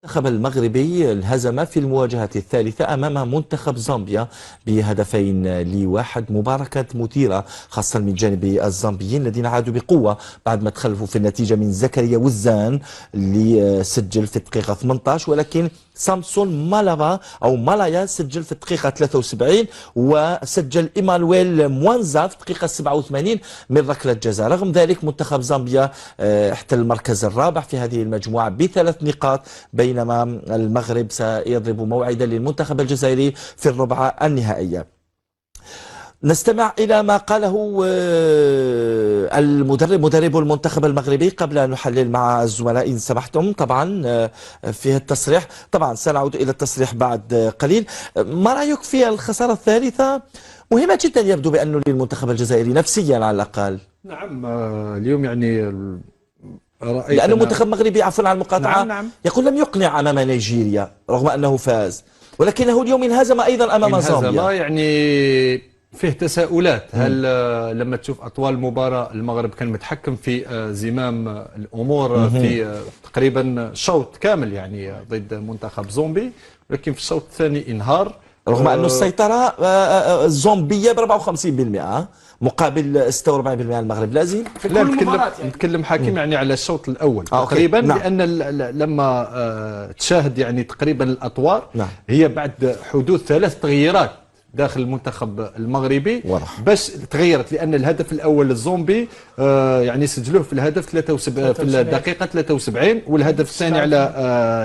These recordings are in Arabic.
المنتخب المغربي انهزم في المواجهة الثالثة أمام منتخب زامبيا ب2-1. مباراة كانت مثيرة خاصة من جانب الزامبيين الذين عادوا بقوة بعد ما تخلفوا في النتيجة من زكريا وزان اللي سجل في الدقيقة 18، ولكن سامسون مالايا سجل في الدقيقة 73، وسجل إيمانويل موانزا في الدقيقة 87 من ركلة جزاء. رغم ذلك منتخب زامبيا احتل المركز الرابع في هذه المجموعة ب3 نقاط، بينما المغرب سيضرب موعدا للمنتخب الجزائري في الربع النهائية. نستمع إلى ما قاله مدرب المنتخب المغربي قبل أن نحلل مع الزملاء إن سمحتم. طبعا فيه التصريح، طبعا سنعود إلى التصريح بعد قليل. ما رأيك في الخسارة الثالثة؟ مهمة جدا يبدو بأنه للمنتخب الجزائري نفسيا على الأقل. نعم، اليوم يعني رأيت لأنه المنتخب المغربي عفوا عن المقاطعة نعم. يقول لم يقنع أمام نيجيريا رغم أنه فاز، ولكنه اليوم انهزم أيضا أمام زامبيا. يعني فيه تساؤلات. هل لما تشوف أطوال المباراة المغرب كان متحكم في زمام الأمور في تقريبا شوط كامل يعني ضد منتخب زومبي، ولكن في الشوط الثاني انهار رغم أن السيطرة الزومبية ب 54% مقابل 46% المغرب. لازم في كل المباريات يعني. نتكلم حكيم يعني على الشوط الأول تقريبا. نعم. لأن لما تشاهد يعني تقريبا الأطوار نعم. هي بعد حدوث 3 تغييرات داخل المنتخب المغربي باش تغيرت، لأن الهدف الأول الزومبي يعني سجلوه في الهدف 73 في الدقيقة 73، والهدف الثاني على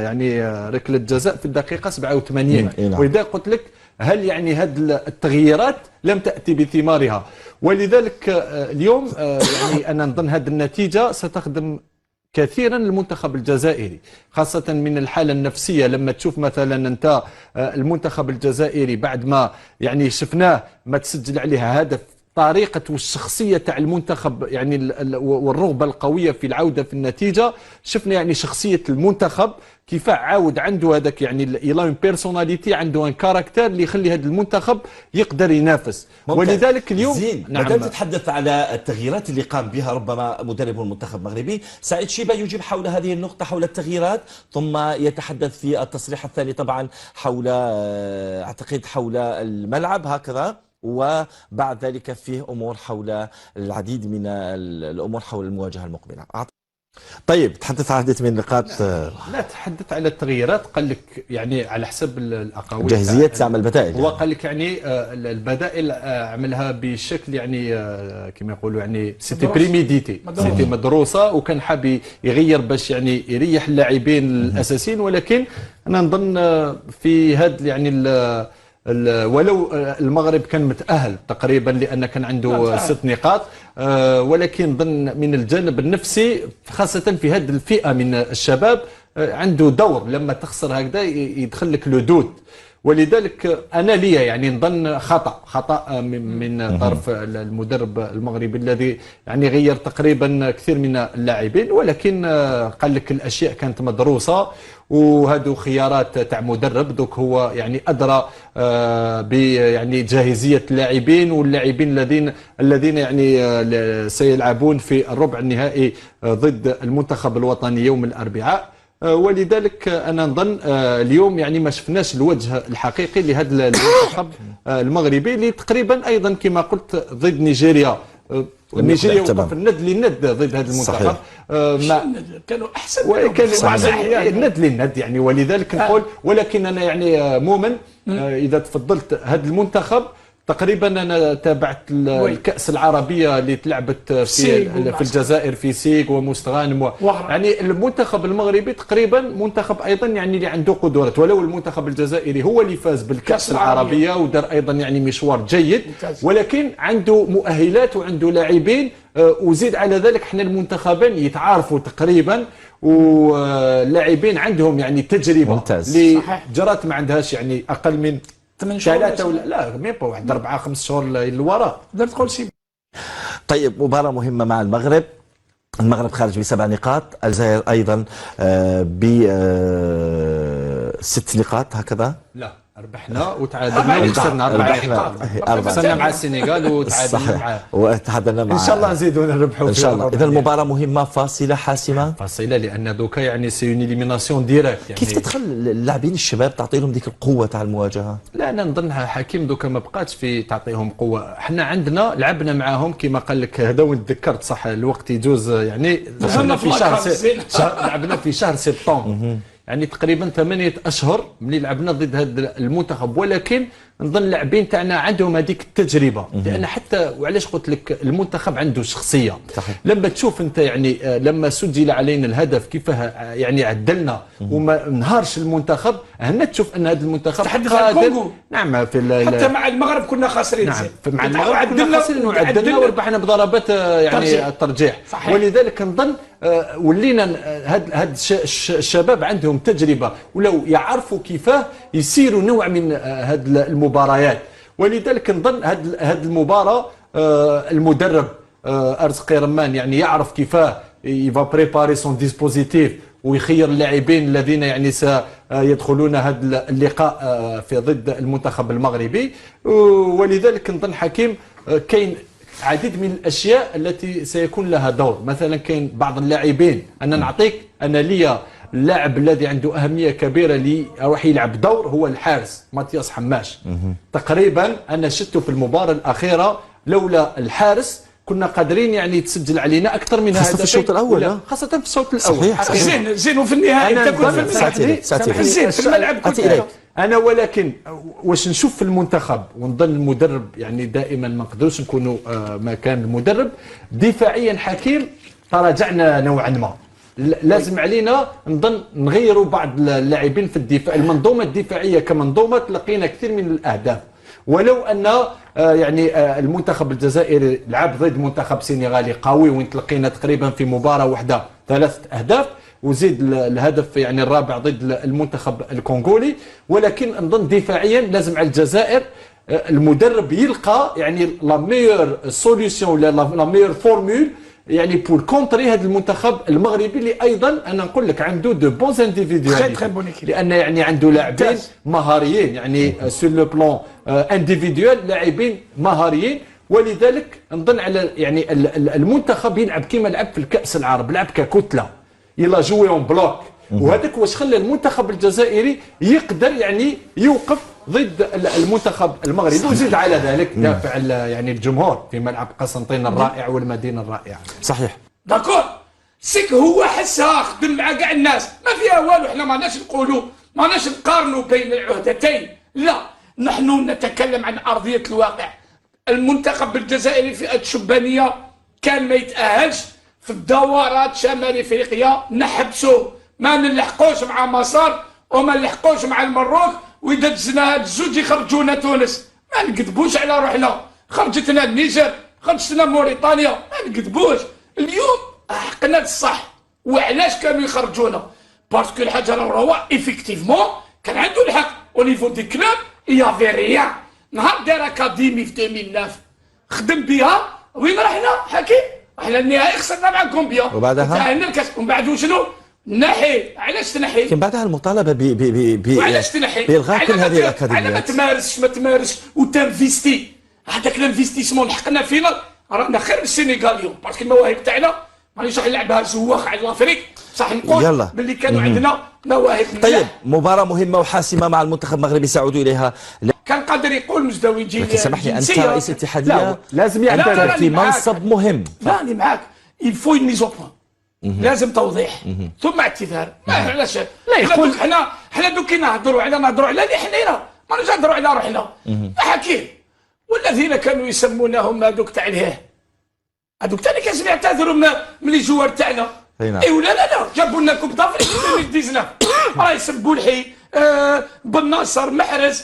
يعني ركلة جزاء في الدقيقة 87. ولذا قلت لك هل يعني هذه التغييرات لم تأتي بثمارها، ولذلك اليوم يعني أنا نظن هذه النتيجة ستخدم كثيرا المنتخب الجزائري، خاصة من الحالة النفسية. لما تشوف مثلا أنت المنتخب الجزائري بعد ما يعني شفناه ما تسجل عليها هدف، طريقة والشخصية تاع المنتخب يعني والرغبة القوية في العودة في النتيجة، شفنا يعني شخصية المنتخب كيف عاود عنده هذاك يعني إلى بيرسوناليتي، عنده ان كاركتر اللي يخلي هذا المنتخب يقدر ينافس. ولذلك اليوم زين بدأت تتحدث على التغييرات اللي قام بها ربما مدرب المنتخب المغربي. سعيد شيبة يجيب حول هذه النقطة، حول التغييرات، ثم يتحدث في التصريح الثاني طبعا حول أعتقد حول الملعب هكذا، وبعد ذلك فيه أمور حول العديد من الأمور حول المواجهة المقبلة. طيب تحدث عن عدة من النقاط. لا تحدث على التغييرات، قال لك يعني على حسب الاقاويل جاهزية تعمل بدائل. هو قال لك يعني البدائل عملها بشكل يعني كما يقولوا يعني سيتي بريميديتي، سيتي مدروسه، وكان حاب يغير باش يعني يريح اللاعبين الاساسيين. ولكن انا نظن في هذا يعني ولو المغرب كان متأهل تقريبا لأن كان عنده 6 نقاط، ولكن ظن من الجانب النفسي خاصة في هذه الفئة من الشباب عنده دور. لما تخسر هكذا يدخل لك لدود، ولذلك أنا لي يعني نظن خطأ من طرف المدرب المغربي الذي يعني غير تقريبا كثير من اللاعبين. ولكن قال لك الأشياء كانت مدروسة، وهذو خيارات تاع مدرب دوك هو يعني أدرى ب يعني جاهزية اللاعبين، واللاعبين الذين يعني سيلعبون في الربع النهائي ضد المنتخب الوطني يوم الأربعاء. ولذلك أنا نظن اليوم يعني ما شفناش الوجه الحقيقي لهذا المنتخب المغربي اللي تقريبا أيضا كما قلت ضد نيجيريا. نيجيريا وقف الند للند ضد هذا المنتخب. كانوا احسن كانوا الند للند يعني. ولذلك نقول، ولكن انا يعني مؤمن اذا تفضلت هذا المنتخب تقريبا انا تابعت الكأس العربية اللي تلعبت في الجزائر في سيغ ومستغانم يعني المنتخب المغربي تقريبا منتخب ايضا يعني اللي عنده قدرات. ولو المنتخب الجزائري هو اللي فاز بالكأس العربية ودار ايضا يعني مشوار جيد، ولكن عنده مؤهلات وعنده لاعبين، وزيد على ذلك احنا المنتخبين يتعارفوا تقريبا، واللاعبين عندهم يعني تجربة اللي جرات ما عندهاش يعني اقل من 8 شهور 3 ولا لا ميم با واحد 4 5 شهور للوراء. تقدر تقول شيء. طيب مباراة مهمة مع المغرب خارج ب7 نقاط، الجزائر أيضا ب6 نقاط هكذا. لا ربحنا وتعادلنا وخسرنا 4 خسرنا مع السنغال وتعادلنا معاه وتعادلنا معاه. ان شاء الله نزيدوا نربحوا ان شاء الله. اذا المباراه مهمه فاصله حاسمه فاصله، لان دوكا يعني سي اون اليميناسيون ديريكت. يعني كيف تدخل اللاعبين الشباب تعطي لهم ديك القوه تاع المواجهه؟ لا انا نظنها حكيم دوكا ما بقاتش في تعطيهم قوه. احنا عندنا لعبنا معاهم كما قال لك هذا، وين تذكرت صح الوقت يجوز يعني لعبنا في شهر سبتمبر، يعني تقريبا 8 اشهر ملي لعبنا ضد هذا المنتخب. ولكن نظن اللاعبين تاعنا عندهم هذيك التجربه، لان حتى وعلاش قلت لك المنتخب عنده شخصيه. صحيح. لما تشوف انت يعني لما سجل علينا الهدف كيفاه يعني عدلنا وما انهارش المنتخب، هنا تشوف ان هذا المنتخب تحدث عن الكونغو. نعم حتى مع المغرب كنا خاسرين. نعم مع المغرب كنا خاسرين وعدلنا وربحنا بضربات يعني الترجيح. صحيح. ولذلك نظن ولينا هاد الشباب عندهم تجربه، ولو يعرفوا كيفاه يسيروا نوع من هاد المباريات. ولذلك نظن هاد المباراه المدرب ارزقي رمان يعني يعرف كيفاه يفا بريباري سون ديسبوزيتيف ويخير اللاعبين الذين يعني سيدخلون هذا اللقاء في ضد المنتخب المغربي. ولذلك نظن حكيم كاين عديد من الاشياء التي سيكون لها دور. مثلا كاين بعض اللاعبين، انا نعطيك انا ليا اللاعب الذي عنده اهميه كبيره اللي راح يلعب دور هو الحارس ماتياس حماش. تقريبا انا شفته في المباراه الاخيره، لولا الحارس كنا قادرين يعني تسجل علينا اكثر من هذا خاصه في الشوط الاول. خاصه في الشوط الاول. صحيح. زين وفي النهايه تكون في الملعب زين في الملعب انا. ولكن واش نشوف في المنتخب، ونظن المدرب يعني دائما ما نقدروش نكونوا مكان المدرب دفاعيا حكيم تراجعنا نوعا ما. لازم علينا نظن نغيروا بعض اللاعبين في الدفاع. المنظومه الدفاعيه كمنظومه تلقينا كثير من الاهداف، ولو ان يعني المنتخب الجزائري لعب ضد منتخب سنغالي قوي وين تلقينا تقريبا في مباراه واحده 3 أهداف، وزيد الهدف يعني الرابع ضد المنتخب الكونغولي. ولكن نظن دفاعيا لازم على الجزائر المدرب يلقى يعني لا ميور سوليوشن ولا لا ميور فورمول يعني بور كونتري هذا المنتخب المغربي اللي ايضا انا نقول لك عنده دو بونز انديفيدوال، لان يعني عنده لاعبين مهاريين يعني سور لو بلون انديفيدوال لاعبين مهاريين. ولذلك نظن على يعني المنتخب يلعب كما لعب في الكاس العرب، لعب ككتله يلا جوي اون بلوك. وهذاك واش خلى المنتخب الجزائري يقدر يعني يوقف ضد المنتخب المغربي. وزيد على ذلك دافع يعني الجمهور في ملعب قسنطين الرائع والمدينه الرائعه. صحيح. داكور سيك هو حسها خدم مع كاع الناس ما فيها والو. احنا ماناش نقولوا ماناش نقارنوا بين العهدتين، لا نحن نتكلم عن ارضيه الواقع. المنتخب الجزائري فئه الشبانيه كان ما يتاهلش في الدورات شمال افريقيا، نحبسوه ما نلحقوش مع مصر وما نلحقوش مع المروك، واذا دزنا هاد الزوج يخرجونا تونس. ما نكذبوش على روحنا، خرجتنا النيجر، خرجتنا موريتانيا، ما نكذبوش. اليوم حقنا الصح. وعلاش كانوا يخرجونا؟ باسكو الحاجه هو ايفيكتيفمون كان عنده الحق او نيفو دي كلوب يافي ريان. نهار دار اكاديمي في 2009 خدم بها، وين رحنا حكيم؟ رحنا النهائي خسرنا مع كومبيا وبعدها تاهلنا الكاس. ومن بعد شنو؟ نحي. علاش تنحي؟ لكن بعدها المطالبه وعلاش تنحي؟ بالغاء كل هذه الاكاديميات. على ما تمارسش وتنفيستي. هذاك الانفستيسمون لحقنا فينا رانا خير من السنغال اليوم، باسكو المواهب تاعنا مانيش راح نلعبها زواخ على لافريك. صح نقول باللي كانوا عندنا مواهب. طيب مباراه مهمه وحاسمه مع المنتخب المغربي ساعود اليها. كان قادر يقول مزدوي يجي. لكن سامحني انت رئيس الاتحاديه لازم يعتبر في منصب مهم. لا انا معاك. يفو ميزو بوان، لازم توضيح ثم اعتذار. ما علاش لا يقول حنا دوك نهضروا على اللي حنينا ماناش نهضروا على روحنا. حكيم والذين كانوا يسمونهم هذوك تاع الهيه، هذوك ثاني كانوا يعتذروا من لي جوار تاعنا. اي ولا لا جابوا لنا كوب دافريك في 2019 راه يسبوا الحي بن ناصر محرز،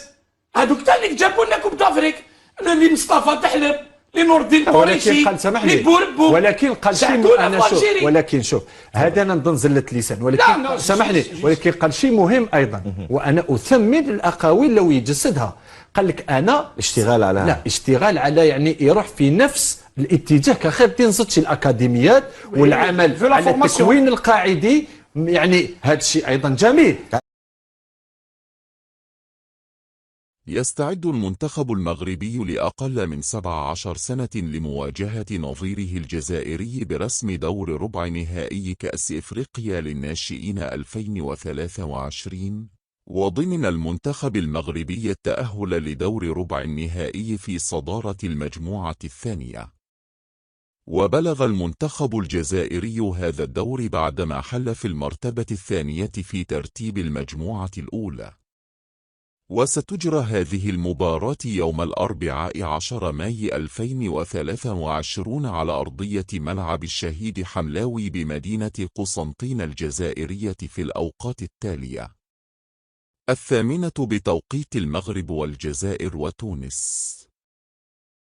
هذوك ثاني جابوا لنا كوب دافريك. اللي مصطفى تحلب لنور الدين قريشي. ولكن قال سامحني، ولكن قال شيء انا شوف، ولكن شوف هذا انا نظن زله لسان، ولكن سامحني ولكن قال شيء مهم ايضا وانا اثمن الاقاويل لو يجسدها. قال لك انا اشتغال على لا اشتغال على يعني يروح في نفس الاتجاه كخير تنزدش الاكاديميات والعمل على التكوين القاعدي. يعني هذا الشيء ايضا جميل. يستعد المنتخب المغربي لأقل من 17 سنة لمواجهة نظيره الجزائري برسم دور ربع نهائي كأس إفريقيا للناشئين 2023، وضمن المنتخب المغربي التأهل لدور ربع النهائي في صدارة المجموعة الثانية. وبلغ المنتخب الجزائري هذا الدور بعدما حل في المرتبة الثانية في ترتيب المجموعة الأولى. وستجرى هذه المباراة يوم الأربعاء 10 ماي 2023 على أرضية ملعب الشهيد حملاوي بمدينة قسنطينة الجزائرية في الأوقات التالية: 8:00 بتوقيت المغرب والجزائر وتونس،